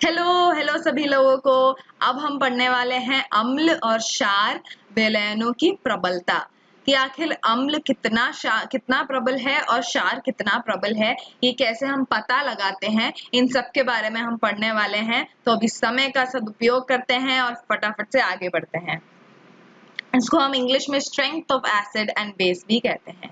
Hello hello सभी लोगों को। अब हम पढ़ने वाले हैं अम्ल और क्षार विलयनों की प्रबलता कि आखिर अम्ल कितना प्रबल है और क्षार कितना प्रबल है, ये कैसे हम पता लगाते हैं, इन सब के बारे में हम पढ़ने वाले हैं। तो अब इस समय का सदुपयोग करते हैं और फटाफट से आगे बढ़ते हैं। इसको हम इंग्लिश में strength of acid and base भी कहते हैं।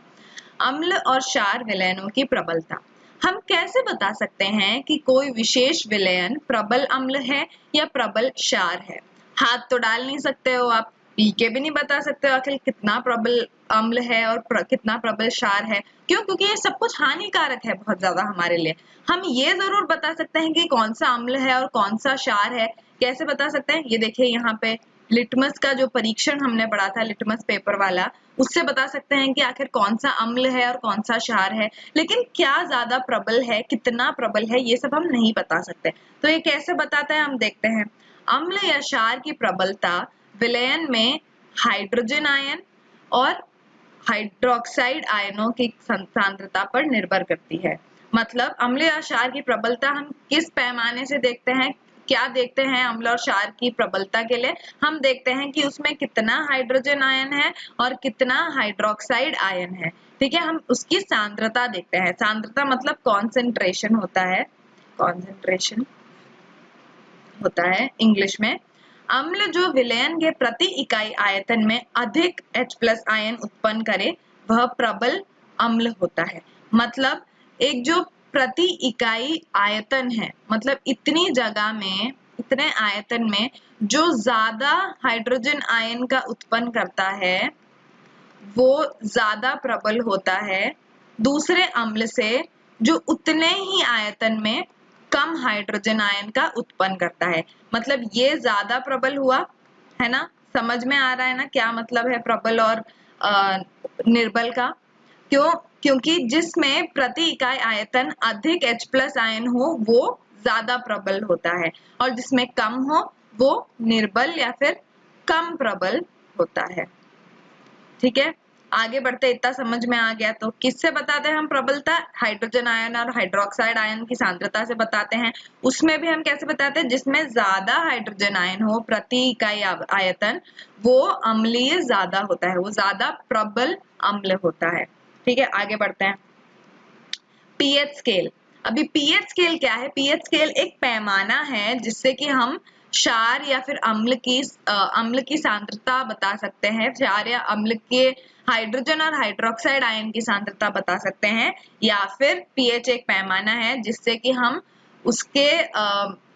अम्ल और क्षार विलयनों की प्रबलता। हम कैसे बता सकते हैं कि कोई विशेष विलयन प्रबल अम्ल है या प्रबल क्षार है? हाथ तो डाल नहीं सकते हो आप, पी के भी नहीं बता सकते हो आखिर कितना प्रबल अम्ल है और कितना प्रबल क्षार है। क्यों? क्योंकि ये सब कुछ हानिकारक है बहुत ज्यादा हमारे लिए। हम ये जरूर बता सकते हैं कि कौन सा अम्ल है और कौन सा क्षार है। कैसे बता सकते हैं? ये देखिए यहाँ पे लिटमस का जो परीक्षण हमने पढ़ा था, लिटमस पेपर वाला, उससे बता सकते हैं कि आखिर कौन सा अम्ल है और कौन सा क्षार है। लेकिन क्या ज्यादा प्रबल है, कितना प्रबल है, ये सब हम नहीं बता सकते। तो ये कैसे बताते हैं, हम देखते हैं। अम्ल या क्षार की प्रबलता विलयन में हाइड्रोजन आयन और हाइड्रोक्साइड आयनों की सांद्रता पर निर्भर करती है। मतलब अम्ल या क्षार की प्रबलता हम किस पैमाने से देखते हैं? क्या देखते हैं अम्ल और क्षार की प्रबलता के लिए? हम देखते हैं कि उसमें कितना हाइड्रोजन आयन है और कितना हाइड्रोक्साइड आयन है। ठीक है, हम उसकी सांद्रता देखते हैं। सांद्रता मतलब कॉन्सेंट्रेशन होता है, कॉन्सेंट्रेशन होता है इंग्लिश में। अम्ल जो विलयन के प्रति इकाई आयतन में अधिक H+ आयन उत्पन्न करे वह प्रबल अम्ल होता है। मतलब एक जो प्रति इकाई आयतन है, मतलब इतनी जगह में, इतने आयतन में जो ज्यादा हाइड्रोजन आयन का उत्पन्न करता है वो ज्यादा प्रबल होता है दूसरे अम्ल से जो उतने ही आयतन में कम हाइड्रोजन आयन का उत्पन्न करता है। मतलब ये ज्यादा प्रबल हुआ, है ना? समझ में आ रहा है ना क्या मतलब है प्रबल और निर्बल का? क्यों? क्योंकि जिसमें प्रति इकाई आयतन अधिक H+ आयन हो वो ज्यादा प्रबल होता है और जिसमें कम हो वो निर्बल या फिर कम प्रबल होता है। ठीक है, आगे बढ़ते। इतना समझ में आ गया तो किससे बताते हैं हम प्रबलता? हाइड्रोजन आयन और हाइड्रोक्साइड आयन की सांद्रता से बताते हैं। उसमें भी हम कैसे बताते हैं? जिसमें ज्यादा हाइड्रोजन आयन हो प्रति इकाई आयतन वो अम्लीय ज्यादा होता है, वो ज्यादा प्रबल अम्ल होता है। ठीक है, आगे बढ़ते हैं। PH scale. अभी पीएच स्केल क्या है? पीएच स्केल एक पैमाना है जिससे कि हम क्षार या फिर अम्ल की सांद्रता बता सकते हैं। क्षार या अम्ल के हाइड्रोजन और हाइड्रोक्साइड आयन की सांद्रता बता सकते हैं, या फिर पीएच एक पैमाना है जिससे कि हम उसके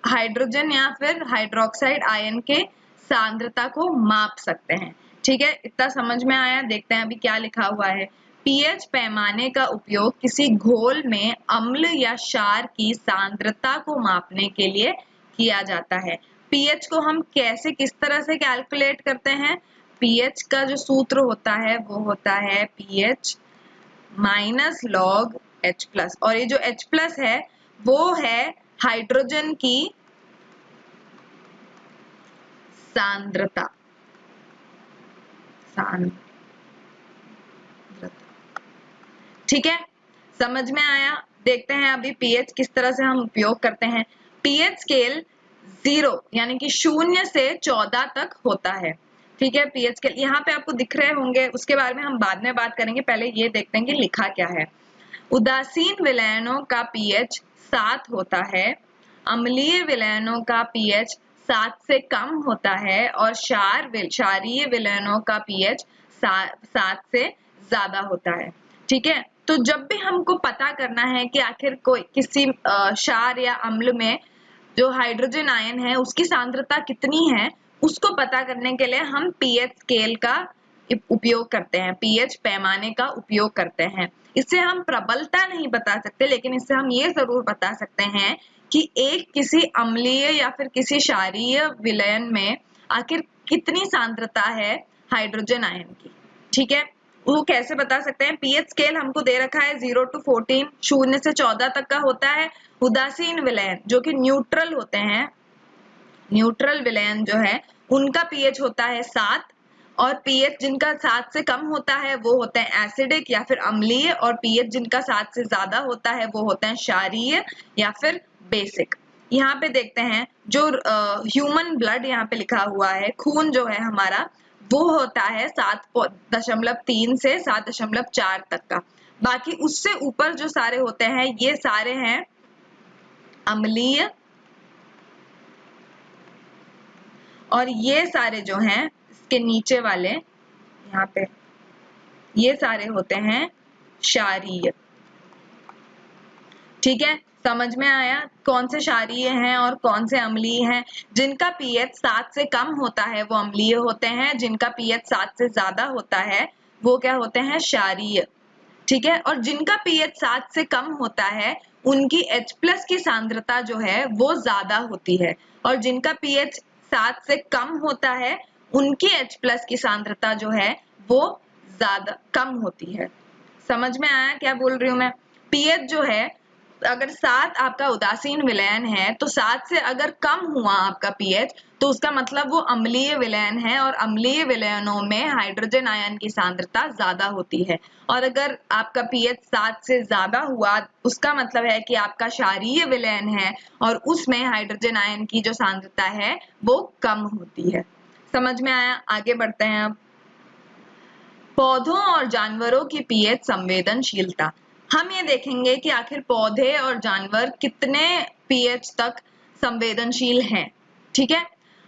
हाइड्रोजन या फिर हाइड्रोक्साइड आयन के सांद्रता को माप सकते हैं। ठीक है, इतना समझ में आया? देखते हैं अभी क्या लिखा हुआ है। पीएच पैमाने का उपयोग किसी घोल में अम्ल या क्षार की सांद्रता को मापने के लिए किया जाता है। पीएच को हम कैसे, किस तरह से कैलकुलेट करते हैं? पीएच का जो सूत्र होता है वो होता है पीएच माइनस लॉग H+। और ये जो H+ है वो है हाइड्रोजन की सांद्रता। ठीक है, समझ में आया? देखते हैं अभी पीएच किस तरह से हम उपयोग करते हैं। पीएच स्केल 0 यानी कि 0 से 14 तक होता है। ठीक है, पीएच स्केल यहाँ पे आपको दिख रहे होंगे, उसके बारे में हम बाद में बात करेंगे। पहले ये देखते हैं कि लिखा क्या है। उदासीन विलयनों का पीएच 7 होता है, अम्लीय विलयनों का पीएच 7 से कम होता है और क्षारीय विलयनों का पीएच 7 से ज्यादा होता है। ठीक है, तो जब भी हमको पता करना है कि आखिर कोई किसी क्षार या अम्ल में जो हाइड्रोजन आयन है उसकी सांद्रता कितनी है, उसको पता करने के लिए हम पीएच स्केल का उपयोग करते हैं, पीएच पैमाने का उपयोग करते हैं। इससे हम प्रबलता नहीं बता सकते, लेकिन इससे हम ये जरूर बता सकते हैं कि एक किसी अम्लीय या फिर किसी क्षारीय विलयन में आखिर कितनी सांद्रता है हाइड्रोजन आयन की। ठीक है, वो कैसे बता सकते हैं? पीएच स्केल हमको दे रखा है 0 to 14, 0 से 14 तक का होता है। उदासीन विलयन जो कि न्यूट्रल होते हैं, न्यूट्रल विलयन जो है उनका पीएच होता है 7, और पीएच जिनका 7 से कम होता है वो होते हैं एसिडिक या फिर अम्लीय, और पीएच जिनका 7 से ज्यादा होता है वो होते हैं क्षारीय या फिर बेसिक। यहाँ पे देखते हैं जो ह्यूमन ब्लड यहाँ पे लिखा हुआ है, खून जो है हमारा वो होता है 7.3 से 7.4 तक का। बाकी उससे ऊपर जो सारे होते हैं ये सारे हैं अम्लीय, और ये सारे जो हैं इसके नीचे वाले यहाँ पे ये सारे होते हैं क्षारीय। ठीक है, समझ में आया कौन से क्षारीय हैं और कौन से अम्लीय हैं। जिनका पीएच 7 से कम होता है वो अम्लीय होते हैं, जिनका पीएच 7 से ज्यादा होता है वो क्या होते हैं, क्षारीय। ठीक है, और जिनका पीएच 7 से कम होता है उनकी H+ की सांद्रता जो है वो ज्यादा होती है, और जिनका पीएच 7 से कम होता है उनकी H+ की सांद्रता जो है वो ज्यादा कम होती है। समझ में आया क्या बोल रही हूँ मैं। पीएच जो है अगर 7 आपका उदासीन विलयन है तो 7 से अगर कम हुआ आपका पीएच तो उसका मतलब वो अम्लीय विलयन है, और अम्लीय विलयनों में हाइड्रोजन आयन की सांद्रता ज्यादा होती है। और अगर आपका पीएच 7 से ज्यादा हुआ उसका मतलब है कि आपका क्षारीय विलयन है और उसमें हाइड्रोजन आयन की जो सांद्रता है वो कम होती है। समझ में आया, आगे बढ़ते हैं अब। पौधों और जानवरों की पीएच संवेदनशीलता। हम ये देखेंगे कि आखिर पौधे और जानवर कितने पीएच तक संवेदनशील हैं। ठीक है,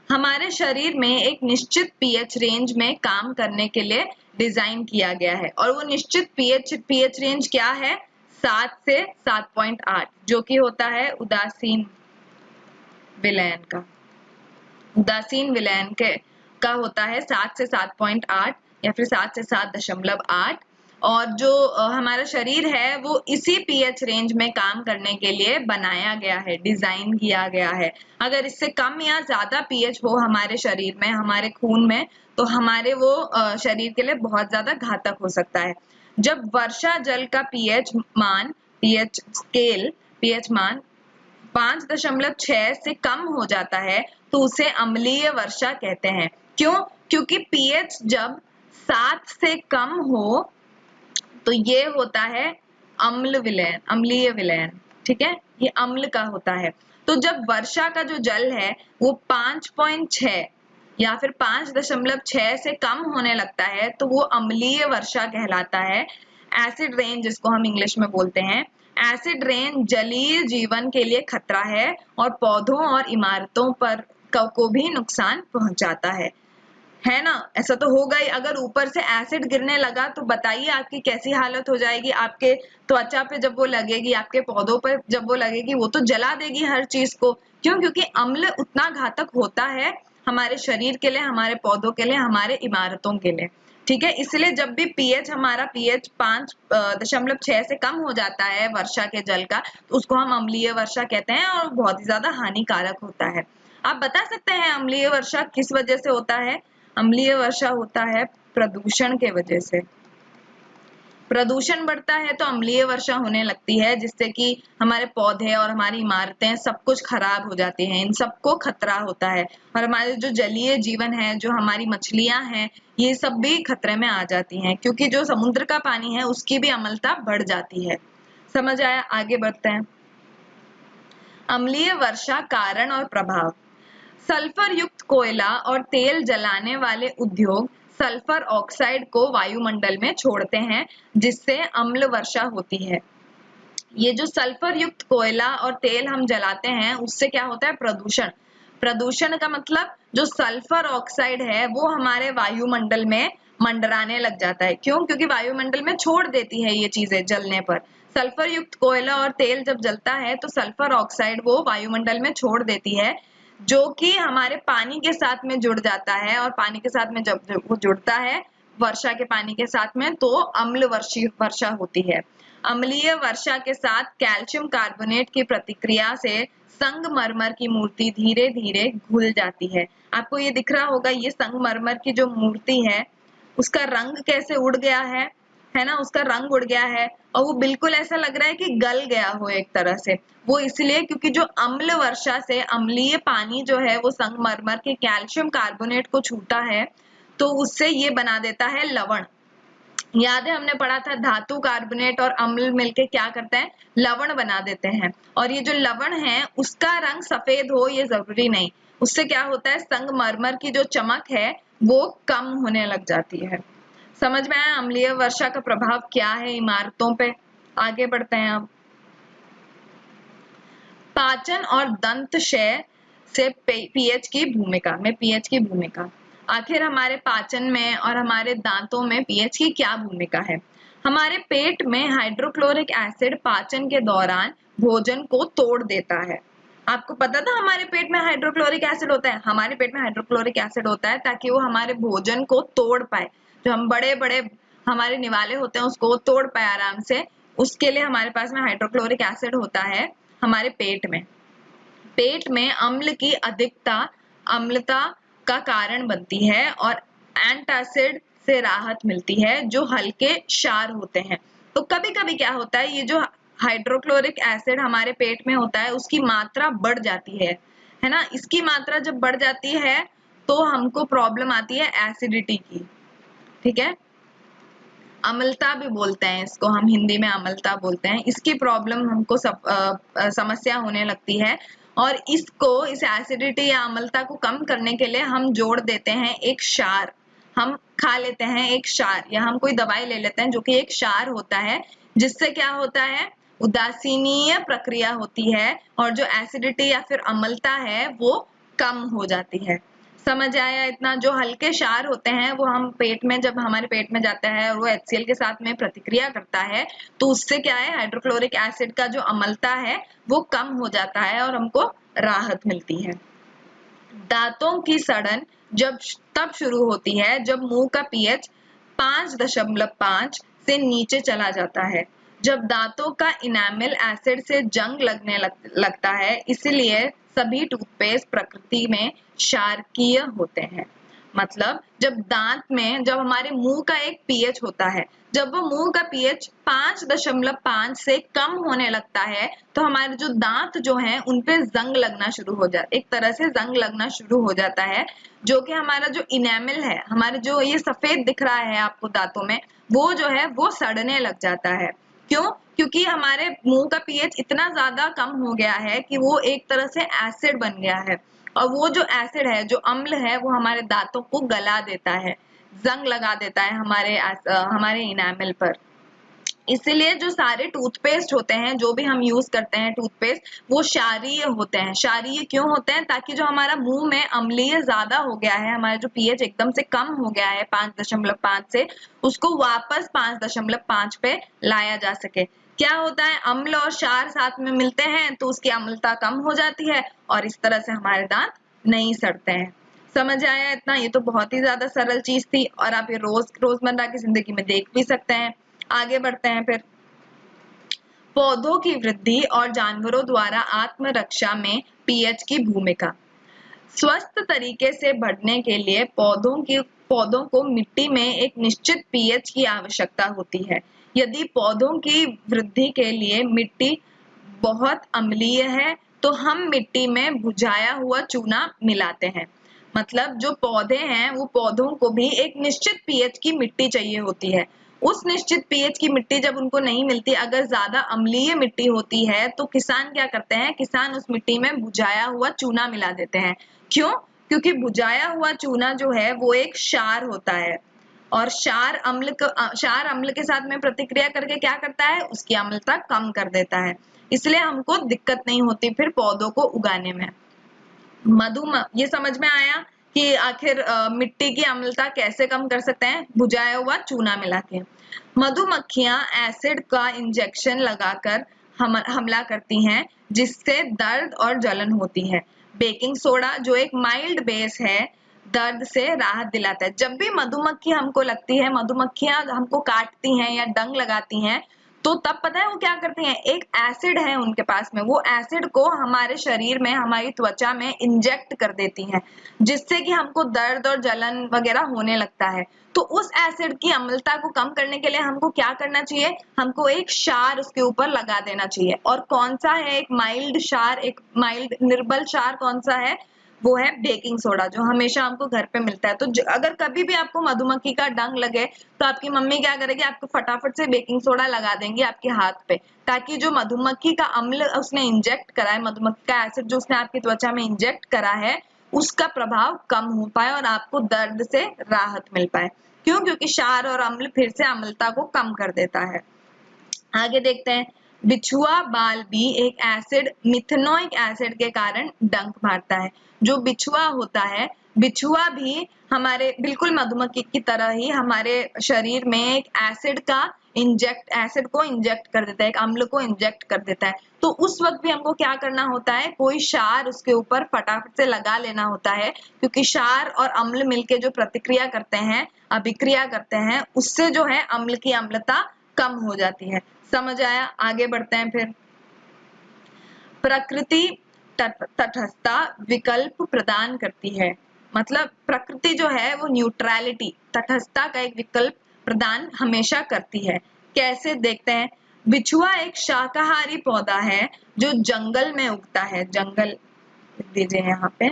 हमारे शरीर में एक निश्चित पीएच रेंज में काम करने के लिए डिजाइन किया गया है, और वो निश्चित पीएच रेंज क्या है, 7 से 7.8, जो कि होता है उदासीन विलयन का। उदासीन विलयन का होता है 7 से 7.8 या फिर 7 से 7.8, और जो हमारा शरीर है वो इसी पीएच रेंज में काम करने के लिए बनाया गया है, डिजाइन किया गया है। अगर इससे कम या ज्यादा पीएच हो हमारे शरीर में, हमारे खून में, तो हमारे वो शरीर के लिए बहुत ज्यादा घातक हो सकता है। जब वर्षा जल का पीएच मान 5.6 से कम हो जाता है तो उसे अम्लीय वर्षा कहते हैं। क्यों? क्योंकि पीएच जब 7 से कम हो तो ये होता है अम्लीय विलयन। ठीक है, ये अम्ल का होता है। तो जब वर्षा का जो जल है वो 5.6 या फिर 5.6 से कम होने लगता है तो वो अम्लीय वर्षा कहलाता है। एसिड रेन जिसको हम इंग्लिश में बोलते हैं, एसिड रेन जलीय जीवन के लिए खतरा है और पौधों और इमारतों पर को भी नुकसान पहुंचाता है ना। ऐसा तो होगा ही। अगर ऊपर से एसिड गिरने लगा तो बताइए आपकी कैसी हालत हो जाएगी। आपके त्वचा पे जब वो लगेगी, आपके पौधों पर जब वो लगेगी, वो तो जला देगी हर चीज को। क्यों? क्योंकि अम्ल उतना घातक होता है हमारे शरीर के लिए, हमारे पौधों के लिए, हमारे इमारतों के लिए। ठीक है, इसलिए जब भी पीएच हमारा पीएच 5.6 से कम हो जाता है वर्षा के जल का, तो उसको हम अम्लीय वर्षा कहते हैं और बहुत ही ज्यादा हानिकारक होता है। आप बता सकते हैं अम्लीय वर्षा किस वजह से होता है? अम्लीय वर्षा होता है प्रदूषण के वजह से। प्रदूषण बढ़ता है तो अम्लीय वर्षा होने लगती है, जिससे कि हमारे पौधे और हमारी इमारतें सब कुछ खराब हो जाती हैं, इन सबको खतरा होता है। और हमारे जो जलीय जीवन है, जो हमारी मछलियां हैं, ये सब भी खतरे में आ जाती हैं, क्योंकि जो समुद्र का पानी है उसकी भी अम्लता बढ़ जाती है। समझ आया? आगे बढ़ते हैं। अम्लीय वर्षा कारण और प्रभाव। सल्फर युक्त कोयला और तेल जलाने वाले उद्योग सल्फर ऑक्साइड को वायुमंडल में छोड़ते हैं, जिससे अम्ल वर्षा होती है। ये जो सल्फर युक्त कोयला और तेल हम जलाते हैं उससे क्या होता है? प्रदूषण। प्रदूषण का मतलब जो सल्फर ऑक्साइड है वो हमारे वायुमंडल में मंडराने लग जाता है। क्यों? क्योंकि वायुमंडल में छोड़ देती है ये चीजें जलने पर। सल्फर युक्त कोयला और तेल जब जलता है तो सल्फर ऑक्साइड वो वायुमंडल में छोड़ देती है, जो कि हमारे पानी के साथ में जुड़ जाता है, और पानी के साथ में जब वो जुड़ता है वर्षा के पानी के साथ में तो अम्ल वर्षा होती है। अम्लीय वर्षा के साथ कैल्शियम कार्बोनेट की प्रतिक्रिया से संगमरमर की मूर्ति धीरे धीरे घुल जाती है। आपको ये दिख रहा होगा, ये संगमरमर की जो मूर्ति है उसका रंग कैसे उड़ गया है ना, उसका रंग उड़ गया है और वो बिल्कुल ऐसा लग रहा है कि गल गया हो एक तरह से। वो इसलिए क्योंकि जो अम्ल वर्षा से अम्लीय पानी जो है वो संगमरमर के कैल्शियम कार्बोनेट को छूता है, तो उससे ये बना देता है लवण। याद है हमने पढ़ा था धातु, कार्बोनेट और अम्ल मिलके क्या करते हैं, लवण बना देते हैं। और ये जो लवण है उसका रंग सफेद हो ये जरूरी नहीं, उससे क्या होता है, संगमरमर की जो चमक है वो कम होने लग जाती है। समझ में आया अम्लीय वर्षा का प्रभाव क्या है इमारतों पे। आगे बढ़ते हैं अब। पाचन और दंतशय से पीएच की भूमिका में पीएच की भूमिका। आखिर हमारे पाचन में और हमारे दांतों में पीएच की क्या भूमिका है। हमारे पेट में हाइड्रोक्लोरिक एसिड पाचन के दौरान भोजन को तोड़ देता है। आपको पता था हमारे पेट में हाइड्रोक्लोरिक एसिड होता है? हमारे पेट में हाइड्रोक्लोरिक एसिड होता है ताकि वो हमारे भोजन को तोड़ पाए, जो हम बड़े बड़े हमारे निवाले होते हैं उसको तोड़ पाए आराम से, उसके लिए हमारे पास में हाइड्रोक्लोरिक एसिड होता है हमारे पेट में। पेट में अम्ल की अधिकता अम्लता का कारण बनती है और एंटासिड से राहत मिलती है जो हल्के क्षार होते हैं। तो कभी कभी क्या होता है, ये जो हाइड्रोक्लोरिक एसिड हमारे पेट में होता है उसकी मात्रा बढ़ जाती है ना। इसकी मात्रा जब बढ़ जाती है तो हमको प्रॉब्लम आती है एसिडिटी की, ठीक है। अम्लता भी बोलते हैं इसको, हम हिंदी में अम्लता बोलते हैं। इसकी प्रॉब्लम हमको समस्या होने लगती है और इस एसिडिटी या अम्लता को कम करने के लिए हम जोड़ देते हैं एक क्षार, हम खा लेते हैं एक क्षार या हम कोई दवाई ले लेते हैं जो कि एक क्षार होता है, जिससे क्या होता है, उदासीनीय प्रक्रिया होती है और जो एसिडिटी या फिर अम्लता है वो कम हो जाती है। समझ आया इतना? जो हल्के क्षार होते हैं वो हम पेट में, जब हमारे पेट में जाता है और वो HCl के साथ में प्रतिक्रिया करता है तो उससे क्या है, हाइड्रोक्लोरिक एसिड का जो अम्लता है वो कम हो जाता है और हमको राहत मिलती है। दांतों की सड़न तब शुरू होती है जब मुंह का पीएच 5.5 से नीचे चला जाता है, जब दांतों का इनामिल एसिड से जंग लगने लगता है। इसलिए सभी टूथपेस्ट प्रकृति में क्षारकीय होते हैं। मतलब जब हमारे मुंह का एक पीएच होता है, जब वो मुंह का पीएच 5.5 से कम होने लगता है तो हमारे जो दांत जो हैं उन पे जंग लगना शुरू हो जाता है, एक तरह से जंग लगना शुरू हो जाता है, जो कि हमारा जो इनेमिल है, हमारे जो ये सफेद दिख रहा है आपको दांतों में, वो जो है वो सड़ने लग जाता है। क्यों? क्योंकि हमारे मुंह का पीएच इतना ज्यादा कम हो गया है कि वो एक तरह से एसिड बन गया है और वो जो एसिड है, जो अम्ल है, वो हमारे दांतों को गला देता है, जंग लगा देता है हमारे इनामिल पर। इसलिए जो सारे टूथपेस्ट होते हैं, जो भी हम यूज करते हैं टूथपेस्ट, वो क्षारीय होते हैं। क्षारीय क्यों होते हैं? ताकि जो हमारा मुंह में अम्लीय ज्यादा हो गया है, हमारा जो पीएच एकदम से कम हो गया है 5.5 से, उसको वापस 5.5 पे लाया जा सके। क्या होता है, अम्ल और क्षार साथ में मिलते हैं तो उसकी अम्लता कम हो जाती है और इस तरह से हमारे दांत नहीं सड़ते हैं। समझ आया इतना? ये तो बहुत ही ज्यादा सरल चीज थी और आप ये रोजमर्रा की जिंदगी में देख भी सकते हैं। आगे बढ़ते हैं फिर। पौधों की वृद्धि और जानवरों द्वारा आत्मरक्षा में पीएच की भूमिका। स्वस्थ तरीके से बढ़ने के लिए पौधों को मिट्टी में एक निश्चित पीएच की आवश्यकता होती है। यदि पौधों की वृद्धि के लिए मिट्टी बहुत अम्लीय है तो हम मिट्टी में भुजाया हुआ चूना मिलाते हैं। मतलब जो पौधे हैं वो पौधों को भी एक निश्चित पीएच की मिट्टी चाहिए होती है। उस निश्चित पीएच की मिट्टी जब उनको नहीं मिलती, अगर ज्यादा अम्लीय मिट्टी होती है तो किसान क्या करते हैं, किसान उस मिट्टी में भुजाया हुआ चूना मिला देते हैं। क्यों? क्योंकि भुजाया हुआ चूना जो है वो एक क्षार होता है और क्षार अम्ल के साथ में प्रतिक्रिया करके क्या करता है, उसकी अम्लता कम कर देता है। इसलिए हमको दिक्कत नहीं होती फिर पौधों को उगाने में। ये समझ में आया कि आखिर मिट्टी की अम्लता कैसे कम कर सकते हैं, भुजाया हुआ चूना मिला के। मधुमक्खियां एसिड का इंजेक्शन लगाकर हमला करती हैं जिससे दर्द और जलन होती है। बेकिंग सोडा जो एक माइल्ड बेस है, दर्द से राहत दिलाता है। जब भी मधुमक्खी हमको लगती है, मधुमक्खियां हमको काटती हैं या डंक लगाती हैं, तो तब पता है वो क्या करती हैं, एक एसिड है उनके पास में, वो एसिड को हमारे शरीर में, हमारी त्वचा में इंजेक्ट कर देती हैं, जिससे कि हमको दर्द और जलन वगैरह होने लगता है। तो उस एसिड की अम्लता को कम करने के लिए हमको क्या करना चाहिए, हमको एक क्षार उसके ऊपर लगा देना चाहिए। और कौन सा है एक माइल्ड क्षार, एक माइल्ड निर्बल क्षार कौन सा है, वो है बेकिंग सोडा, जो हमेशा हमको घर पे मिलता है। तो अगर कभी भी आपको मधुमक्खी का डंग लगे तो आपकी मम्मी क्या करेगी, आपको फटाफट से बेकिंग सोडा लगा देंगी आपके हाथ पे, ताकि जो मधुमक्खी का अम्ल उसने इंजेक्ट करा है, मधुमक्खी का एसिड जो उसने आपकी त्वचा में इंजेक्ट करा है, उसका प्रभाव कम हो पाए और आपको दर्द से राहत मिल पाए। क्यों? क्योंकि क्षार और अम्ल फिर से अम्लता को कम कर देता है। आगे देखते हैं, बिछुआ बाल भी एक एसिड मिथेनोइक एसिड के कारण डंक मारता है। जो बिछुआ होता है, बिछुआ भी हमारे बिल्कुल मधुमक्खी की तरह ही हमारे शरीर में एक एसिड को इंजेक्ट कर देता है, एक अम्ल को इंजेक्ट कर देता है। तो उस वक्त भी हमको क्या करना होता है, कोई क्षार उसके ऊपर फटाफट से लगा लेना होता है, क्योंकि क्षार और अम्ल मिलके जो प्रतिक्रिया करते हैं, अभिक्रिया करते हैं, उससे जो है अम्ल की अम्लता कम हो जाती है। समझ आया? आगे बढ़ते हैं फिर। प्रकृति तटस्थता विकल्प प्रदान करती है। मतलब प्रकृति जो है वो न्यूट्रलिटी, तटस्थता का एक विकल्प प्रदान हमेशा करती है। कैसे? देखते हैं। बिछुआ एक शाकाहारी पौधा है जो जंगल में उगता है। जंगल लिख दीजिए यहाँ पे,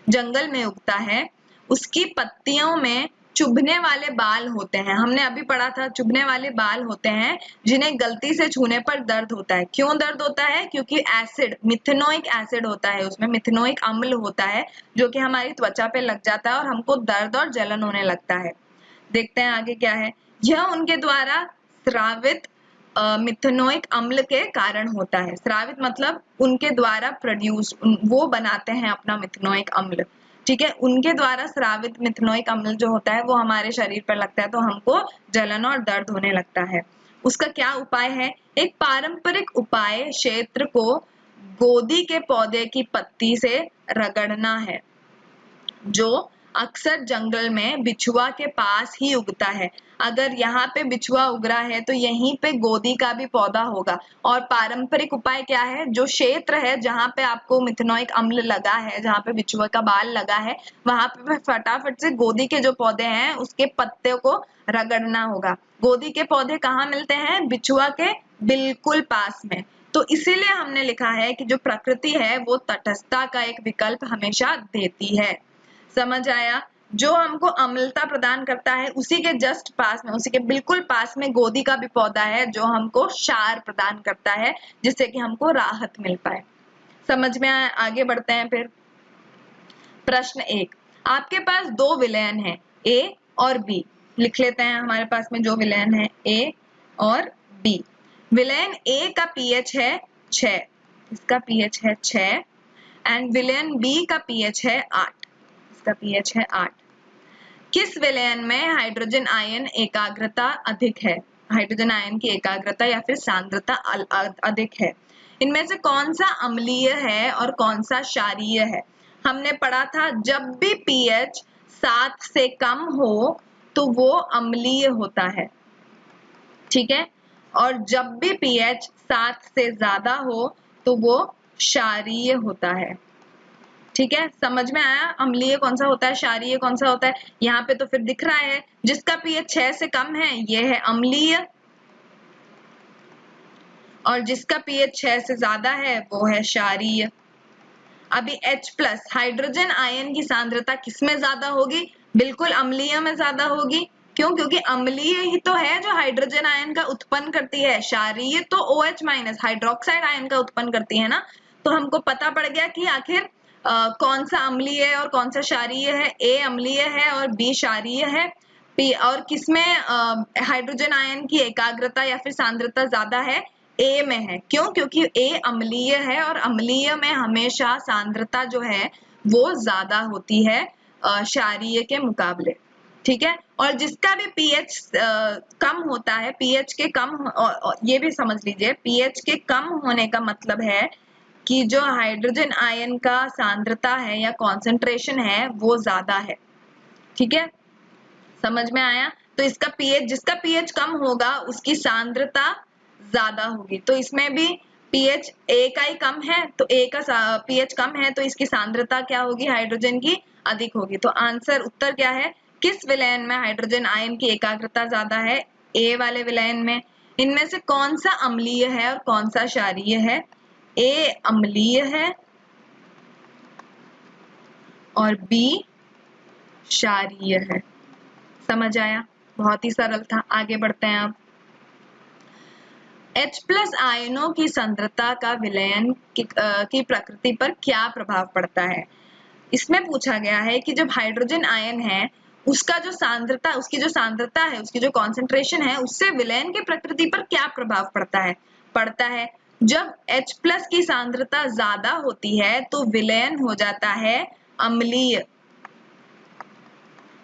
जंगल में उगता है। उसकी पत्तियों में चुभने वाले बाल होते हैं। हमने अभी पढ़ा था, चुभने वाले बाल होते हैं जिन्हें गलती से छूने पर दर्द होता है। क्यों दर्द होता है? क्योंकि एसिड, मिथेनोइक एसिड होता है, उसमें मिथेनोइक अम्ल होता है जो कि हमारी त्वचा पे लग जाता है और हमको दर्द और जलन होने लगता है। देखते हैं आगे क्या है। यह उनके द्वारा स्रावित मिथेनोइक अम्ल के कारण होता है। स्रावित मतलब उनके द्वारा प्रोड्यूस, वो बनाते हैं अपना मिथेनोइक अम्ल, ठीक है। उनके द्वारा स्रावित मिथेनोइक अम्ल जो होता है वो हमारे शरीर पर लगता है तो हमको जलन और दर्द होने लगता है। उसका क्या उपाय है? एक पारंपरिक उपाय क्षेत्र को गोदी के पौधे की पत्ती से रगड़ना है, जो अक्सर जंगल में बिछुआ के पास ही उगता है। अगर यहाँ पे बिछुआ उग रहा है तो यहीं पे गोदी का भी पौधा होगा। और पारंपरिक उपाय क्या है? जो क्षेत्र है जहाँ पे आपको मिथेनोइक अम्ल लगा है, जहाँ पे बिछुआ का बाल लगा है, वहां पे फटाफट से गोदी के जो पौधे हैं उसके पत्ते को रगड़ना होगा। गोदी के पौधे कहाँ मिलते हैं? बिछुआ के बिल्कुल पास में। तो इसीलिए हमने लिखा है कि जो प्रकृति है वो तटस्थता का एक विकल्प हमेशा देती है। समझ आया? जो हमको अम्लता प्रदान करता है उसी के जस्ट पास में, उसी के बिल्कुल पास में गोदी का भी पौधा है जो हमको क्षार प्रदान करता है, जिससे कि हमको राहत मिल पाए। समझ में आया? आगे बढ़ते हैं फिर। प्रश्न 1, आपके पास दो विलयन है ए और बी। लिख लेते हैं हमारे पास में जो विलयन है ए और बी। विलयन ए का पीएच है 6, इसका पीएच है 6 एंड विलयन बी का पीएच है 8, इसका पीएच है 8। किस विलयन में हाइड्रोजन आयन एकाग्रता अधिक है? हाइड्रोजन आयन की एकाग्रता या फिर सांद्रता अधिक है। इनमें से कौन सा अम्लीय है और कौन सा क्षारीय है? हमने पढ़ा था जब भी पीएच 7 से कम हो तो वो अम्लीय होता है, ठीक है, और जब भी पीएच 7 से ज्यादा हो तो वो क्षारीय होता है। ठीक है, समझ में आया? अम्लीय कौन सा होता है, क्षारीय कौन सा होता है? यहाँ पे तो फिर दिख रहा है, जिसका पीएच 6 से कम है ये है अम्लीय, और जिसका पीएच 6 से ज्यादा है वो है क्षारीय। अभी H+ हाइड्रोजन आयन की सांद्रता किसमें ज्यादा होगी? बिल्कुल अम्लीय में ज्यादा होगी। क्यों? क्योंकि अम्लीय ही तो है जो हाइड्रोजन आयन का उत्पन्न करती है, क्षारीय तो OH- हाइड्रोक्साइड आयन का उत्पन्न करती है ना। तो हमको पता पड़ गया कि आखिर कौन सा अम्लीय है और कौन सा क्षारीय है। ए अम्लीय है और बी क्षारीय है। और किसमें हाइड्रोजन आयन की एकाग्रता या फिर सांद्रता ज्यादा है? ए में है। क्यों? क्योंकि ए अम्लीय है और अम्लीय में हमेशा सांद्रता जो है वो ज्यादा होती है क्षारीय के मुकाबले, ठीक है। और जिसका भी पीएच कम होता है, पीएच के कम, ये भी समझ लीजिए, पीएच के कम होने का मतलब है कि जो हाइड्रोजन आयन का सांद्रता है या कॉन्सेंट्रेशन है वो ज्यादा है, ठीक है, समझ में आया? तो इसका पीएच, जिसका पीएच कम होगा उसकी सांद्रता ज्यादा होगी। तो इसमें भी पीएच ए का ही कम है तो ए का पीएच कम है तो इसकी सांद्रता क्या होगी? हाइड्रोजन की अधिक होगी। तो आंसर, उत्तर क्या है? किस विलयन में हाइड्रोजन आयन की एकाग्रता ज्यादा है? ए वाले विलयन में। इनमें से कौन सा अम्लीय है और कौन सा क्षारीय है? ए अम्लीय है और बी क्षारीय है। समझ आया? बहुत ही सरल था। आगे बढ़ते हैं अब। H+ आयनों की सांद्रता का विलयन की प्रकृति पर क्या प्रभाव पड़ता है? इसमें पूछा गया है कि जब हाइड्रोजन आयन है उसका जो सांद्रता, उसकी जो सांद्रता है, उसकी जो कॉन्सेंट्रेशन है, उससे विलयन की प्रकृति पर क्या प्रभाव पड़ता है। जब H+ की सांद्रता ज्यादा होती है तो विलयन हो जाता है अम्लीय,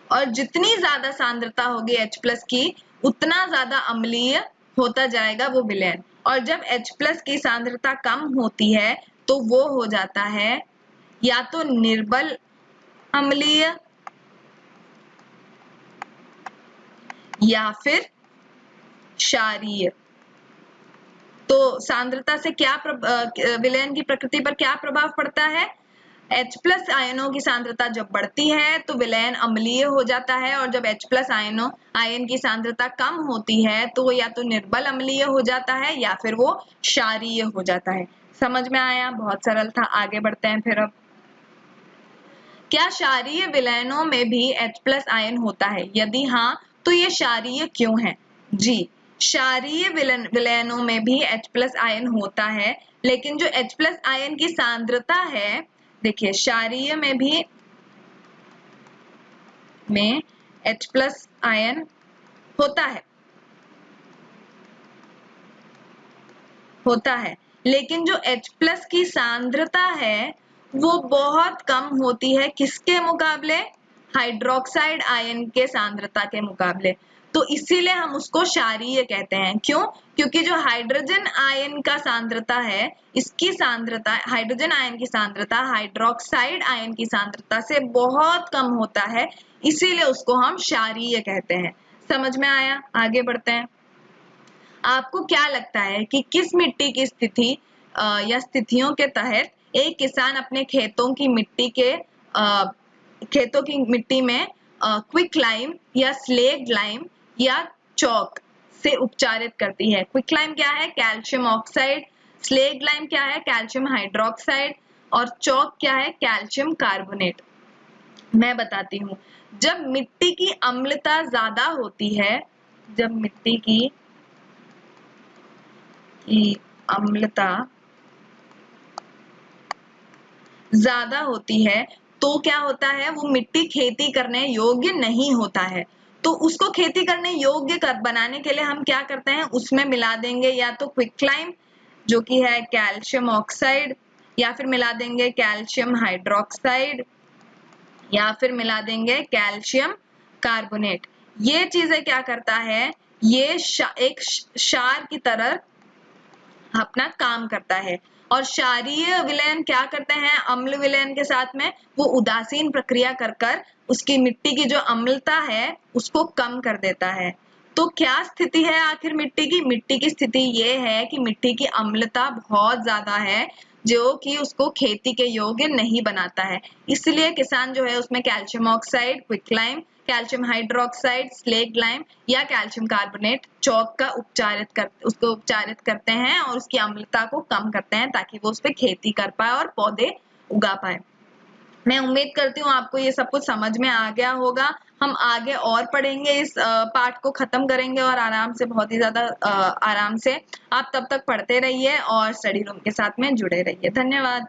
और जितनी ज्यादा सांद्रता होगी H+ की उतना ज्यादा अम्लीय होता जाएगा वो विलयन। और जब H+ की सांद्रता कम होती है तो वो हो जाता है या तो निर्बल अम्लीय या फिर क्षारीय। तो सांद्रता से क्या विलयन की प्रकृति पर क्या प्रभाव पड़ता है? H+ आयनों की सांद्रता जब बढ़ती है तो विलयन अम्लीय हो जाता है, और जब H+ आयन की सांद्रता कम होती है तो वो या तो निर्बल अम्लीय हो जाता है या फिर वो क्षारीय हो जाता है। समझ में आया? बहुत सरल था। आगे बढ़ते हैं फिर अब। क्या क्षारीय विलयनों में भी H+ आयन होता है? यदि हाँ तो ये क्षारीय क्यों है? जी, क्षारीय विलयनों में भी H+ आयन होता है, लेकिन जो H+ आयन की सांद्रता है, देखिए क्षारीय में H+ आयन होता है, लेकिन जो H+ की सांद्रता है वो बहुत कम होती है। किसके मुकाबले? हाइड्रोक्साइड आयन के सांद्रता के मुकाबले। तो इसीलिए हम उसको क्षारीय कहते हैं। क्यों? क्योंकि जो हाइड्रोजन आयन का सांद्रता है, इसकी सांद्रता, हाइड्रोजन आयन की सांद्रता हाइड्रोक्साइड आयन की सांद्रता से बहुत कम होता है, इसीलिए उसको हम क्षारीय कहते हैं। समझ में आया? आगे बढ़ते हैं। आपको क्या लगता है कि किस मिट्टी की स्थिति या स्थितियों के तहत एक किसान अपने खेतों की मिट्टी में क्विक लाइम या स्लेग लाइम या चौक से उपचारित करती है? क्विक लाइम क्या है? Calcium oxide. स्लेग लाइम क्या है? Calcium hydroxide. और चौक क्या है? Calcium carbonate. मैं बताती हूँ। जब मिट्टी की अम्लता ज्यादा होती है, जब मिट्टी की अम्लता ज्यादा होती है तो क्या होता है? वो मिट्टी खेती करने योग्य नहीं होता है। तो उसको खेती करने योग्य बनाने के लिए हम क्या करते हैं? उसमें मिला देंगे या तो क्विकलाइम जो कि है कैल्शियम ऑक्साइड, या फिर मिला देंगे कैल्शियम हाइड्रोक्साइड, या फिर मिला देंगे कैल्शियम कार्बोनेट। ये चीजें क्या करता है? ये एक क्षार की तरह अपना काम करता है। और क्षारीय विलयन क्या करते हैं? अम्ल विलयन के साथ में वो उदासीन प्रक्रिया कर उसकी मिट्टी की जो अम्लता है उसको कम कर देता है। तो क्या स्थिति है आखिर मिट्टी की? मिट्टी की स्थिति ये है कि मिट्टी की अम्लता बहुत ज्यादा है, जो कि उसको खेती के योग्य नहीं बनाता है। इसलिए किसान जो है उसमें calcium oxide, quicklime, calcium hydroxide, slaked lime या कैल्शियम कार्बोनेट चौक का उसको उपचारित करते हैं और उसकी अम्लता को कम करते हैं, ताकि वो उस पर खेती कर पाए और पौधे उगा पाए। मैं उम्मीद करती हूँ आपको ये सब कुछ समझ में आ गया होगा। हम आगे और पढ़ेंगे, इस पार्ट को खत्म करेंगे और आराम से, बहुत ही ज्यादा आराम से। आप तब तक पढ़ते रहिए और स्टडी रूम के साथ में जुड़े रहिए। धन्यवाद।